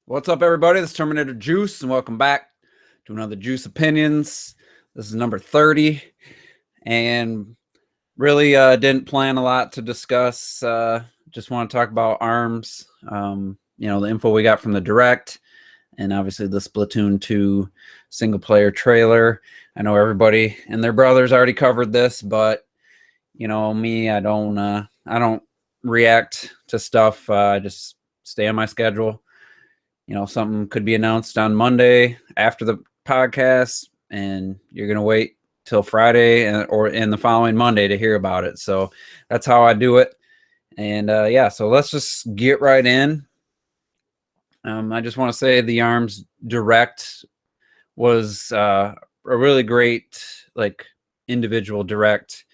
What's up, everybody? This is Terminator Juice, and welcome back to another Juice Opinions. This is number 30, and really didn't plan a lot to discuss. Just want to talk about ARMS, the info we got from the Direct, and obviously the Splatoon 2 single-player trailer. I know everybody and their brothers already covered this, but, me, I don't react to stuff. I just stay on my schedule. Something could be announced on Monday after the podcast, and you're going to wait till Friday or in the following Monday to hear about it. So that's how I do it. And so let's just get right in. I just want to say the ARMS Direct was a really great, individual Direct.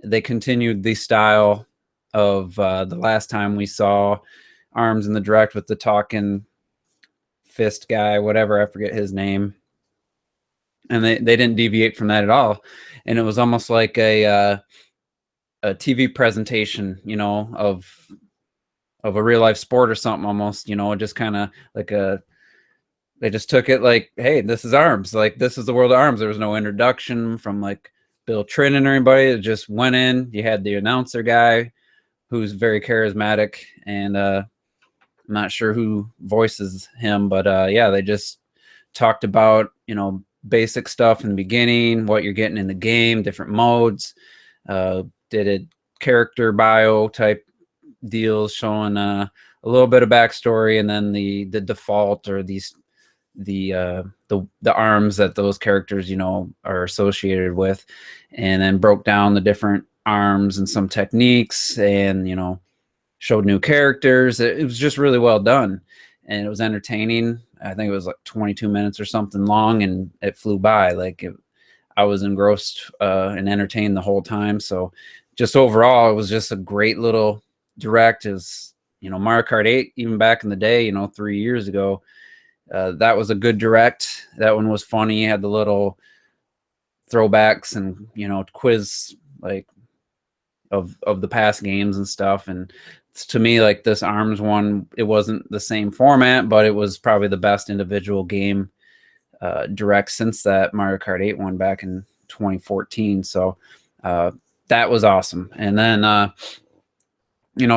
They continued the style of the last time we saw ARMS in the Direct with the talking fist guy, whatever, I forget his name, and they didn't deviate from that at all. And it was almost like a TV presentation, of a real life sport or something, almost, just kind of like they just took it like, hey, this is ARMS, like this is the world of ARMS. There was no introduction from like Bill Trinan or anybody. It just went in. You had the announcer guy who's very charismatic, and I'm not sure who voices him, but they just talked about, basic stuff in the beginning, what you're getting in the game, different modes, did a character bio type deals showing a little bit of backstory, and then the default or the arms that those characters, are associated with, and then broke down the different arms and some techniques, and, showed new characters. It was just really well done, and it was entertaining. I think it was like 22 minutes or something long, and it flew by. I was engrossed and entertained the whole time. So just overall, it was just a great little Direct. Is Mario Kart 8, even back in the day, 3 years ago, that was a good Direct. That one was funny. Had the little throwbacks and quiz of the past games and stuff. And to me, like this ARMS one, it wasn't the same format, but it was probably the best individual game Direct since that Mario Kart 8 one back in 2014. So that was awesome. And then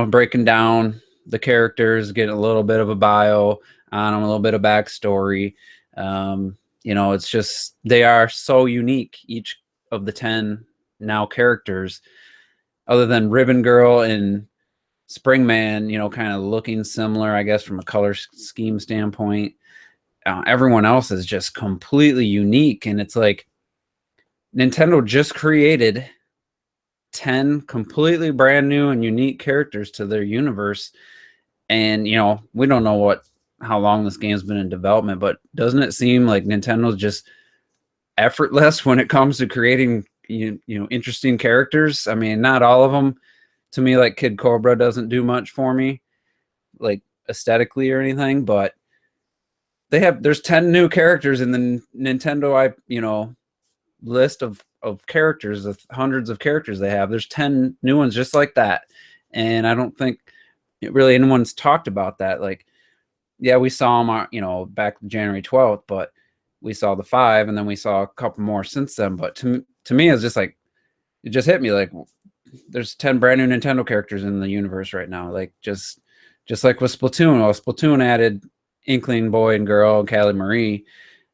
breaking down the characters, getting a little bit of a bio on them, a little bit of backstory. It's just, they are so unique, each of the 10 now characters, other than Ribbon Girl and Springman, kind of looking similar, I guess, from a color scheme standpoint. Everyone else is just completely unique. And it's like Nintendo just created 10 completely brand new and unique characters to their universe. And, we don't know how long this game's been in development, but doesn't it seem like Nintendo's just effortless when it comes to creating, interesting characters? I mean, not all of them. To me, like Kid Cobra doesn't do much for me, like aesthetically or anything, but there's 10 new characters in the Nintendo, list of characters, of hundreds of characters they have. There's 10 new ones just like that. And I don't think really anyone's talked about that. Like, yeah, we saw them, back January 12th, but we saw the 5, and then we saw a couple more since then. But to me, it's just like, it just hit me like, there's 10 brand new Nintendo characters in the universe right now. Like just like with Splatoon. Well, Splatoon added Inkling Boy and Girl and Callie Marie,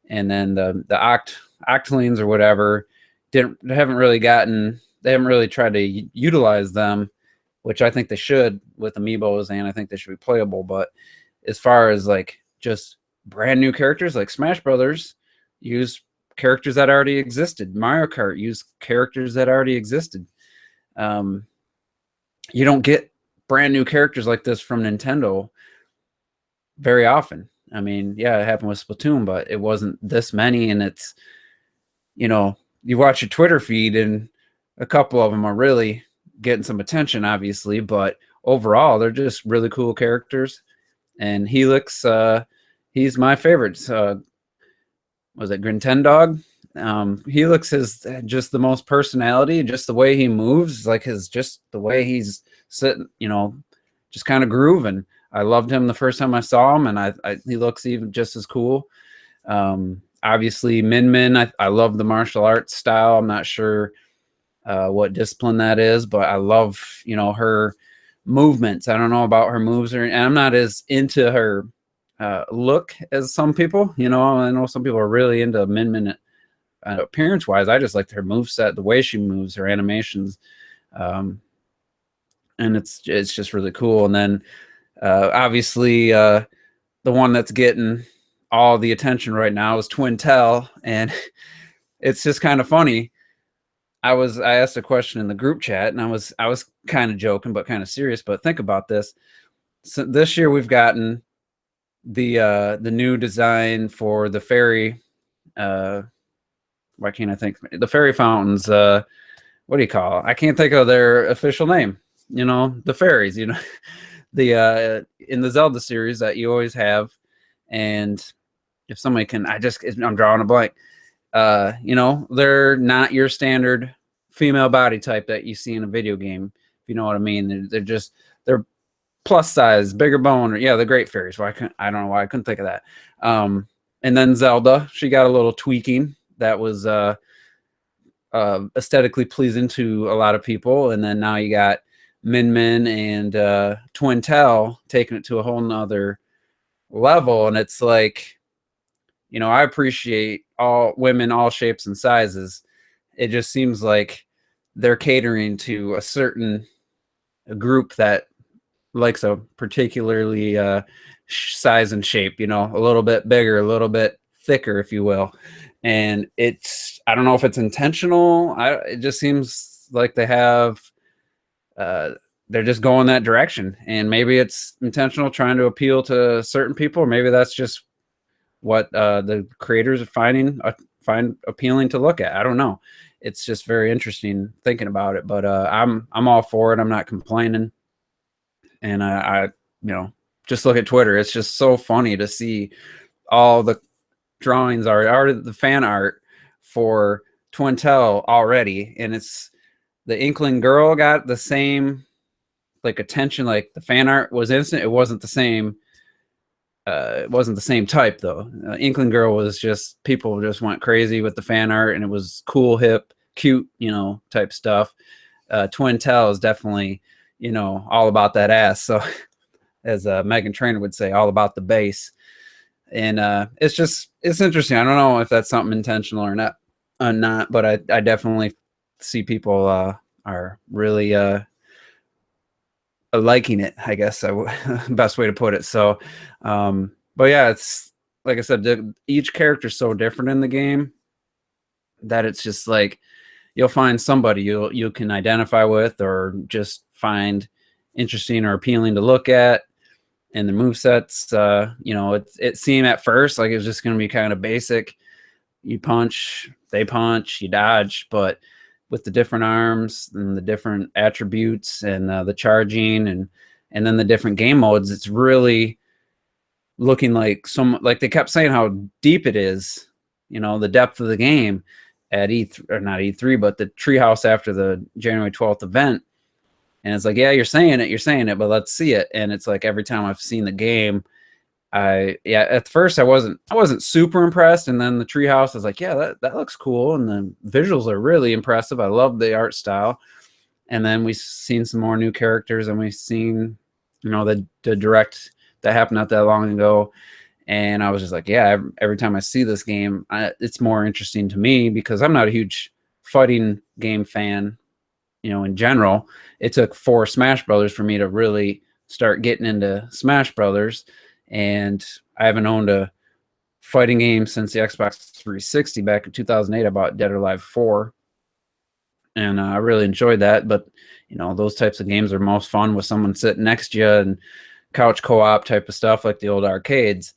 and then the Octolings or whatever they haven't really tried to utilize them, which I think they should with amiibos, and I think they should be playable. But as far as like just brand new characters, like Smash Brothers use characters that already existed. Mario Kart used characters that already existed. You don't get brand new characters like this from Nintendo very often. I mean, yeah, it happened with Splatoon, but it wasn't this many. And it's, you watch your Twitter feed, and a couple of them are really getting some attention, obviously, but overall, they're just really cool characters. And Helix, he's my favorite. Was it Grintendog? Helix is just the most personality, just the way he moves, like just the way he's sitting, just kind of grooving. I loved him the first time I saw him, and he looks even just as cool. Obviously, Min Min, I love the martial arts style. I'm not sure what discipline that is, but I love, you know, her movements. I don't know about her moves, and I'm not as into her look as some people. You know, I know some people are really into Min Min appearance wise. I just like her move set, the way she moves, her animations, and it's just really cool. And then obviously the one that's getting all the attention right now is Twintelle, and it's just kind of funny. I asked a question in the group chat, and I was kind of joking but kind of serious. But think about this. So this year we've gotten the new design for the fairy. Why can't I think? The fairy fountains. What do you call it? I can't think of their official name. You know, the fairies. You know, the in the Zelda series that you always have. And if somebody can, I'm drawing a blank. You know, they're not your standard female body type that you see in a video game. If you know what I mean, they're plus size, bigger bone. Or, yeah, the great fairies. I don't know why I couldn't think of that. And then Zelda, she got a little tweaking that was aesthetically pleasing to a lot of people. And then now you got Min Min and Twintelle taking it to a whole nother level. And it's like, you know, I appreciate all women, all shapes and sizes. It just seems like they're catering to a certain group that likes a particularly size and shape, you know, a little bit bigger, a little bit thicker, if you will. And I don't know if it's intentional. It just seems like they have, they're just going that direction. And maybe it's intentional, trying to appeal to certain people, or maybe that's just what the creators are find appealing to look at. I don't know. It's just very interesting thinking about it, but I'm all for it. I'm not complaining. And I you know, just look at Twitter. It's just so funny to see all the drawings are the fan art for Twintelle already, and it's the Inkling girl got the same like attention. Like the fan art was instant. It wasn't the same. It wasn't the same type though. Inkling girl was just, people just went crazy with the fan art, and it was cool, hip, cute, you know, type stuff. Twintelle is definitely, you know, all about that ass. So as Megan Trainor would say, all about the bass. And it's interesting. I don't know if that's something intentional or not, but I definitely see people are really liking it, I guess. Best way to put it. So, but yeah, it's like I said, each character is so different in the game that it's just like you'll find somebody you can identify with or just find interesting or appealing to look at. And the movesets, you know, it seemed at first like it was just going to be kind of basic. You punch, they punch, you dodge, but with the different arms and the different attributes and the charging and then the different game modes, it's really looking like like they kept saying how deep it is, you know, the depth of the game at E3, or not E3, but the Treehouse after the January 12th event. And it's like, yeah, you're saying it, but let's see it. And it's like every time I've seen the game, at first I wasn't super impressed, and then the Treehouse is like, yeah, that looks cool, and the visuals are really impressive. I love the art style. And then we've seen some more new characters, and we've seen, you know, the direct that happened not that long ago. And I was just like, yeah, every time I see this game, it's more interesting to me because I'm not a huge fighting game fan. You know, in general, it took 4 Smash Brothers for me to really start getting into Smash Brothers, and I haven't owned a fighting game since the Xbox 360 back in 2008. I bought Dead or Alive 4, and I really enjoyed that. But you know, those types of games are most fun with someone sitting next to you and couch co-op type of stuff like the old arcades.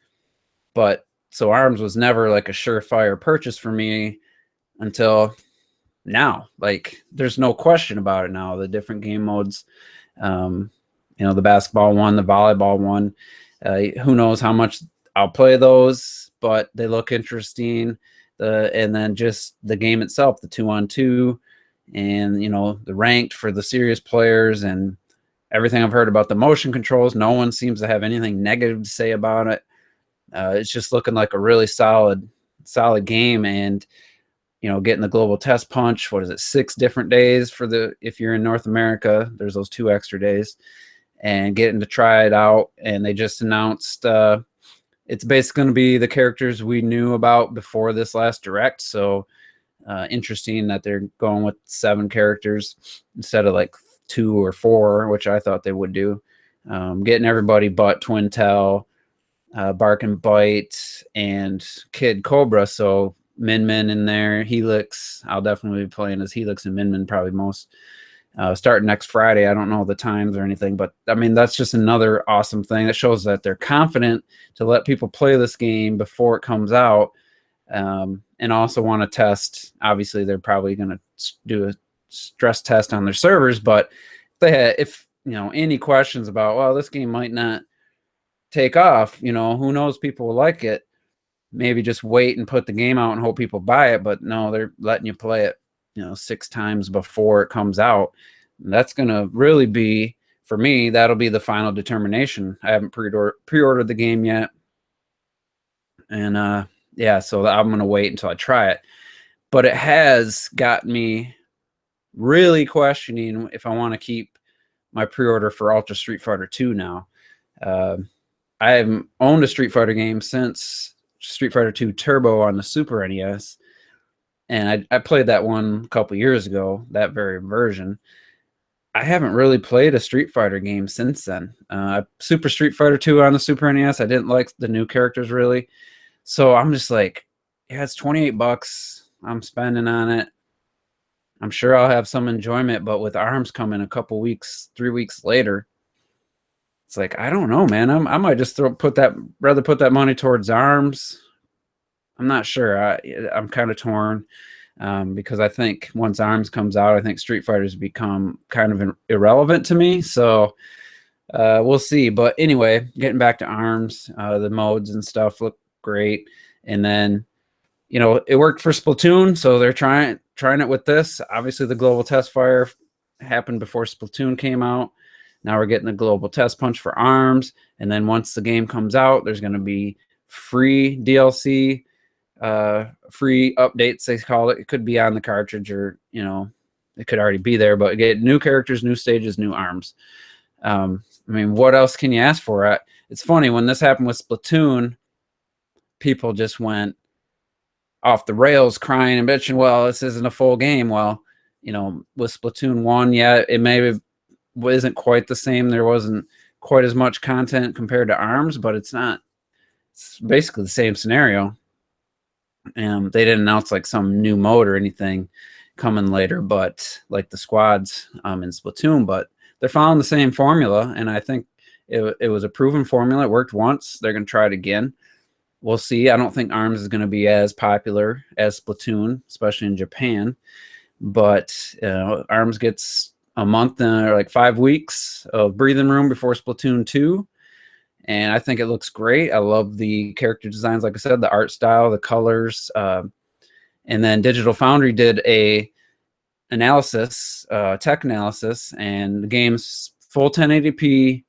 But so ARMS was never like a surefire purchase for me until now. Like there's no question about it now. The different game modes, you know, the basketball one, the volleyball one, who knows how much I'll play those, but they look interesting. And then just the game itself, the 2-on-2, and you know, the ranked for the serious players, and everything I've heard about the motion controls, no one seems to have anything negative to say about it. It's just looking like a really solid game. And getting the global test punch, what is it, 6 different days for if you're in North America, there's those 2 extra days, and getting to try it out. And they just announced it's basically going to be the characters we knew about before this last direct. So interesting that they're going with 7 characters instead of like 2 or 4, which I thought they would do. Getting everybody but Twintelle, Bark and Bite, and Kid Cobra. So Min Min in there, Helix. I'll definitely be playing as Helix and Min Min probably most. Starting next Friday. I don't know the times or anything, but I mean, that's just another awesome thing that shows that they're confident to let people play this game before it comes out, and also want to test. Obviously, they're probably going to do a stress test on their servers, but if any questions about, well, this game might not take off, who knows, people will like it. Maybe just wait and put the game out and hope people buy it. But no, they're letting you play it 6 times before it comes out. And that's going to really be, for me, that'll be the final determination. I haven't pre-ordered the game yet. And yeah, so I'm going to wait until I try it. But it has got me really questioning if I want to keep my pre-order for Ultra Street Fighter 2 now. I haven't owned a Street Fighter game since Street Fighter 2 Turbo on the Super NES. And I played that one a couple years ago, that very version. I haven't really played a Street Fighter game since then. Super Street Fighter 2 on the Super NES, I didn't like the new characters really. So I'm just like, yeah, it's $28 I'm spending on it. I'm sure I'll have some enjoyment, but with ARMS coming a couple weeks, 3 weeks later, it's like, I don't know, man. I might just rather put that money towards ARMS. I'm not sure. I'm kind of torn because I think once ARMS comes out, I think Street Fighters become kind of irrelevant to me. So we'll see. But anyway, getting back to ARMS, the modes and stuff look great. And then, it worked for Splatoon, so they're trying it with this. Obviously, the global test fire happened before Splatoon came out. Now we're getting the global test punch for ARMS. And then once the game comes out, there's going to be free DLC, free updates, they call it. It could be on the cartridge, or it could already be there, but get new characters, new stages, new ARMS. I mean, what else can you ask for? It's funny, when this happened with Splatoon, people just went off the rails crying and bitching, well, this isn't a full game. Well, with Splatoon 1, yeah, it maybe isn't quite the same. There wasn't quite as much content compared to ARMS, but it's basically the same scenario. They didn't announce like some new mode or anything coming later, but like the squads in Splatoon, but they're following the same formula. And I think it was a proven formula. It worked once. They're going to try it again. We'll see. I don't think ARMS is going to be as popular as Splatoon, especially in Japan. But ARMS gets a month or like 5 weeks of breathing room before Splatoon 2. And I think it looks great. I love the character designs, like I said, the art style, the colors. And then Digital Foundry did a tech analysis, and the game's full 1080p,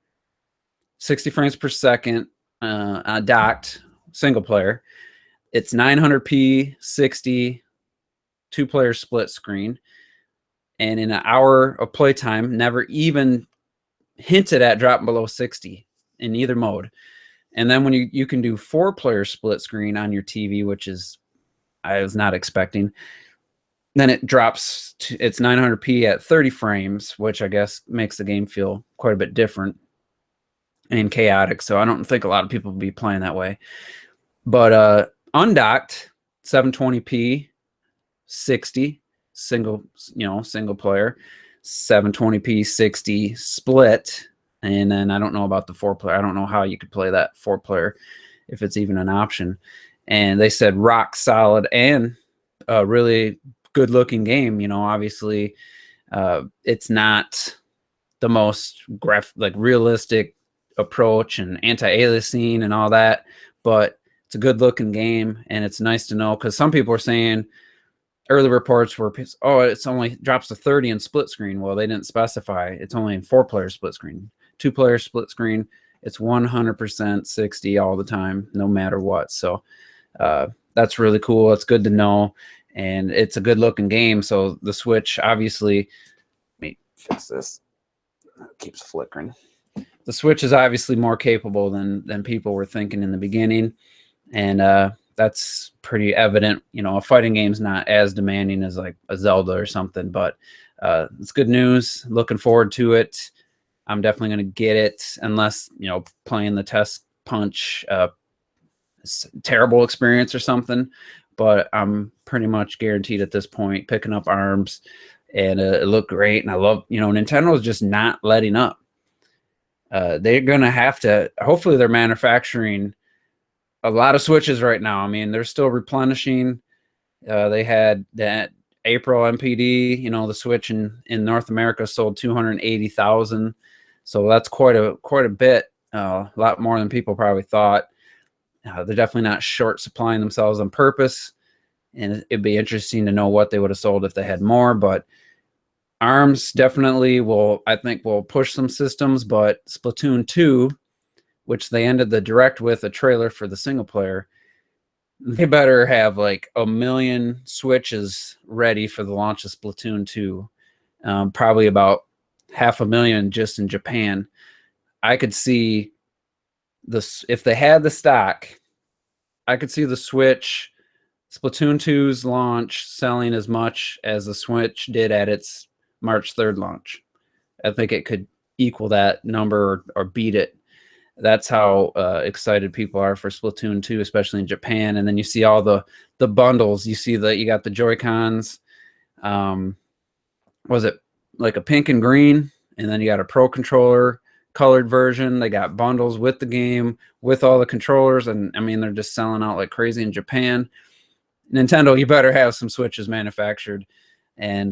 60 frames per second, docked, single player. It's 900p, 60, 2-player split screen. And in an hour of playtime, never even hinted at dropping below 60 in either mode. And then when you can do 4-player split screen on your TV, which is I was not expecting, then it drops to it's 900p at 30 frames, which I guess makes the game feel quite a bit different and chaotic. So I don't think a lot of people will be playing that way. But undocked, 720p, 60 single player, 720p 60 split. And then I don't know about the 4-player. I don't know how you could play that 4-player if it's even an option. And they said rock solid and a really good looking game. Obviously it's not the most realistic approach and anti-aliasing and all that, but it's a good looking game. And it's nice to know, because some people are saying early reports were, oh, it's only drops to 30 in split screen. Well, they didn't specify. It's only in 4-player split screen. 2-player split screen, it's 100% 60 all the time, no matter what. So that's really cool. It's good to know, and it's a good looking game. So the Switch, obviously, let me fix this. It keeps flickering. The Switch is obviously more capable than people were thinking in the beginning, and that's pretty evident. You know, a fighting game's not as demanding as like a Zelda or something, but it's good news. Looking forward to it. I'm definitely going to get it, unless, you know, playing the Test Punch terrible experience or something. But I'm pretty much guaranteed at this point picking up ARMS, and it looked great. And I love, you know, Nintendo's just not letting up. They're going to have to, hopefully they're manufacturing a lot of Switches right now. I mean, they're still replenishing. They had that April MPD, you know, the Switch in North America sold 280,000. So that's quite a bit, a lot more than people probably thought. They're definitely not short supplying themselves on purpose, and it'd be interesting to know what they would have sold if they had more. But ARMS definitely will, I think, will push some systems. But Splatoon 2, which they ended the direct with a trailer for the single player, they better have like 1 million Switches ready for the launch of Splatoon 2. Probably about 500,000 just in Japan. I could see this, if they had the stock, I could see the Switch, Splatoon 2's launch, selling as much as the Switch did at its March 3rd launch. I think it could equal that number or beat it. That's how excited people are for Splatoon 2, especially in Japan. And then you see all the bundles. You see that you got the Joy-Cons. Was it like a pink and green? And then you got a Pro Controller colored version. They got bundles with the game, with all the controllers. And I mean, they're just selling out like crazy in Japan. Nintendo, you better have some Switches manufactured and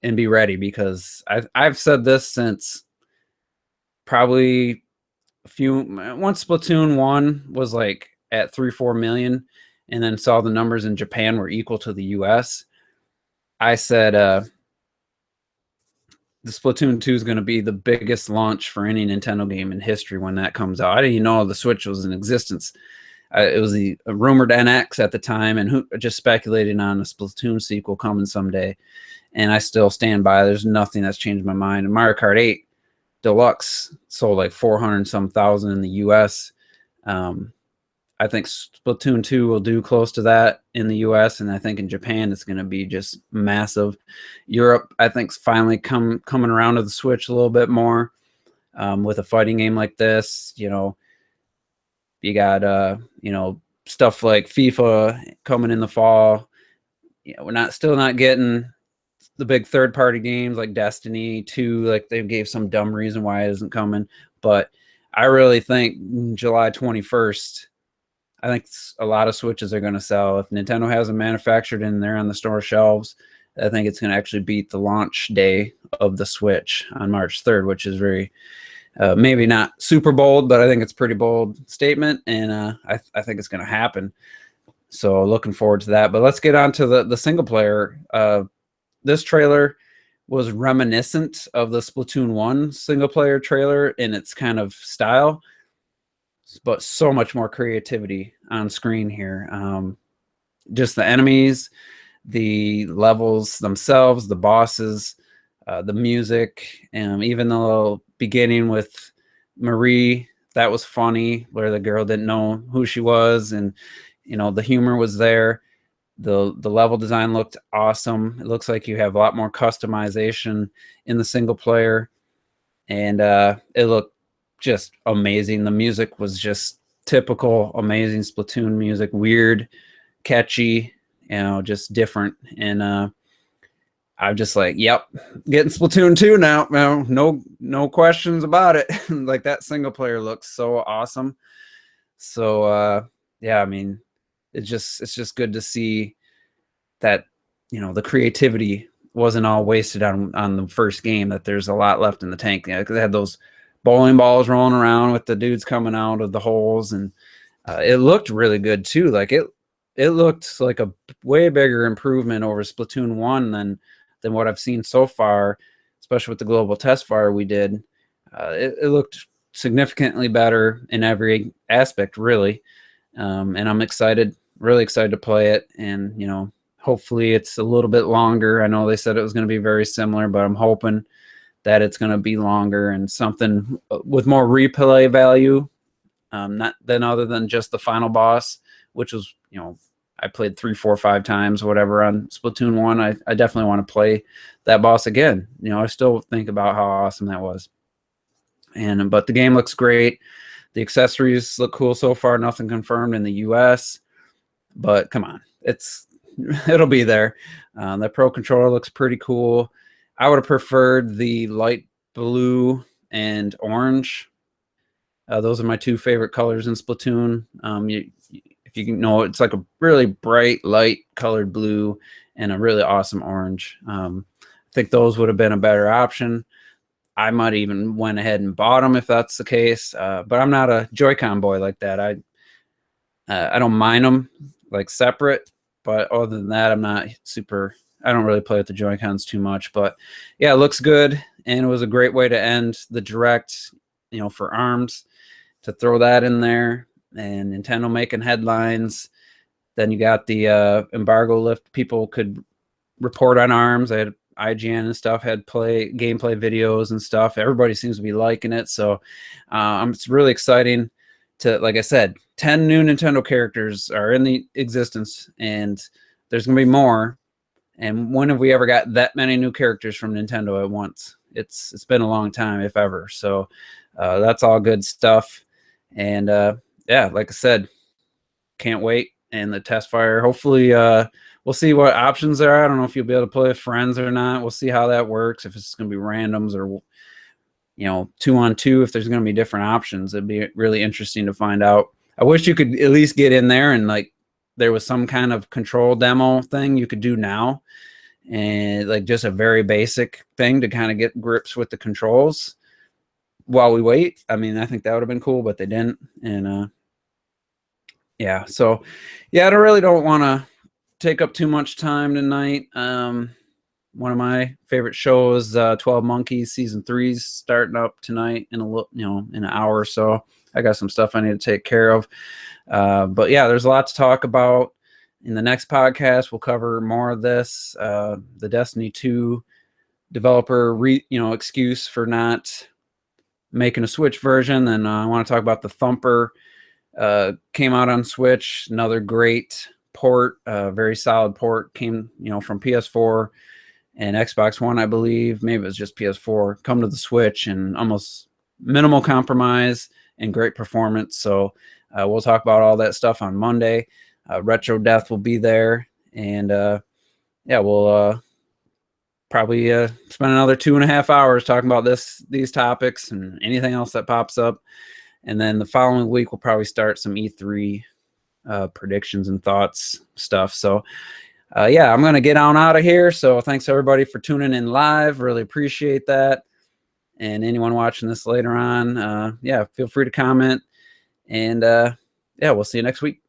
be ready, because I've said this since probably once Splatoon 1 was like at 3-4 million, and then saw the numbers in Japan were equal to the US. I said the Splatoon 2 is going to be the biggest launch for any Nintendo game in history when that comes out. I didn't even know the Switch was in existence. It was the rumored NX at the time, and who just speculating on a Splatoon sequel coming someday. And I still stand by. There's nothing that's changed my mind. And Mario Kart 8 Deluxe sold like 400 some thousand in the US. I think Splatoon 2 will do close to that in the US, and I think in Japan it's going to be just massive. Europe, I think, is finally coming around to the Switch a little bit more with a fighting game like this. You know, you got you know, stuff like FIFA coming in the fall. You know, we're still not getting the big third-party games like Destiny 2. Like, they gave some dumb reason why it isn't coming, but I really think July 21st. I think a lot of Switches are going to sell. If Nintendo has them manufactured and they're on the store shelves, I think it's going to actually beat the launch day of the Switch on March 3rd, which is very, maybe not super bold, but I think it's a pretty bold statement, and I think it's going to happen. So looking forward to that. But let's get on to the single player. This trailer was reminiscent of the Splatoon 1 single player trailer in its kind of style, but so much more creativity on screen here. Just the enemies, the levels themselves, the bosses, the music, even the little beginning with Marie, that was funny, where the girl didn't know who she was, and you know, the humor was there. The level design looked awesome. It looks like you have a lot more customization in the single player, and it looked just amazing. The music was just typical amazing Splatoon music, weird, catchy, you know, just different. And I'm just like, yep, getting Splatoon 2 now. No questions about it. Like, that single player looks so awesome. So yeah, I mean, it's just good to see that, you know, the creativity wasn't all wasted on the first game, that there's a lot left in the tank. You know, 'cause they had those bowling balls rolling around with the dudes coming out of the holes, and it looked really good too. Like, it it looked like a way bigger improvement over Splatoon 1 than what I've seen so far, especially with the global test fire we did. It looked significantly better in every aspect, really. And I'm excited, really excited to play it. And, you know, hopefully it's a little bit longer. I know they said it was going to be very similar, but I'm hoping that it's going to be longer and something with more replay value, not then other than just the final boss, which was, you know, I played 3, 4, 5 times, whatever, on Splatoon 1. I definitely want to play that boss again. You know, I still think about how awesome that was. But the game looks great. The accessories look cool so far. Nothing confirmed in the US, but come on, it'll be there. The Pro controller looks pretty cool. I would have preferred the light blue and orange. Those are my 2 favorite colors in Splatoon. If you know, it's like a really bright, light colored blue and a really awesome orange. I think those would have been a better option. I might even went ahead and bought them if that's the case. But I'm not a Joy-Con boy like that. I don't mind them like separate, but other than that, I'm not super. I don't really play with the Joy-Cons too much. But yeah, it looks good, and it was a great way to end the direct, you know, for ARMS, to throw that in there, and Nintendo making headlines. Then you got the embargo lift. People could report on ARMS. I had IGN and stuff had gameplay videos and stuff. Everybody seems to be liking it, so it's really exciting. To, like I said, 10 new Nintendo characters are in the existence, and there's gonna be more. And when have we ever got that many new characters from Nintendo at once? It's been a long time, if ever. So that's all good stuff. And yeah, like I said, can't wait. And the test fire, hopefully we'll see what options there are. I don't know if you'll be able to play with friends or not. We'll see how that works, if it's going to be randoms or, you know, 2-on-2, if there's going to be different options. It'd be really interesting to find out. I wish you could at least get in there and, like, there was some kind of control demo thing you could do now, and like just a very basic thing to kind of get grips with the controls while we wait. I mean, I think that would have been cool, but they didn't. And yeah, so yeah, I really don't want to take up too much time tonight. One of my favorite shows, 12 Monkeys season 3's starting up tonight in in an hour or so. I got some stuff I need to take care of. But yeah, there's a lot to talk about. In the next podcast, we'll cover more of this. The Destiny 2 developer, excuse for not making a Switch version. Then I want to talk about the Thumper. Came out on Switch. Another great port, very solid port. Came, from PS4 and Xbox One, I believe. Maybe it was just PS4. Come to the Switch, and almost minimal compromise and great performance. So we'll talk about all that stuff on Monday. Retro Death will be there, and yeah, we'll probably spend another 2.5 hours talking about these topics and anything else that pops up. And then the following week, we'll probably start some E3 predictions and thoughts stuff. So yeah, I'm going to get on out of here. So thanks everybody for tuning in live. Really appreciate that. And anyone watching this later on, yeah, feel free to comment. And yeah, we'll see you next week.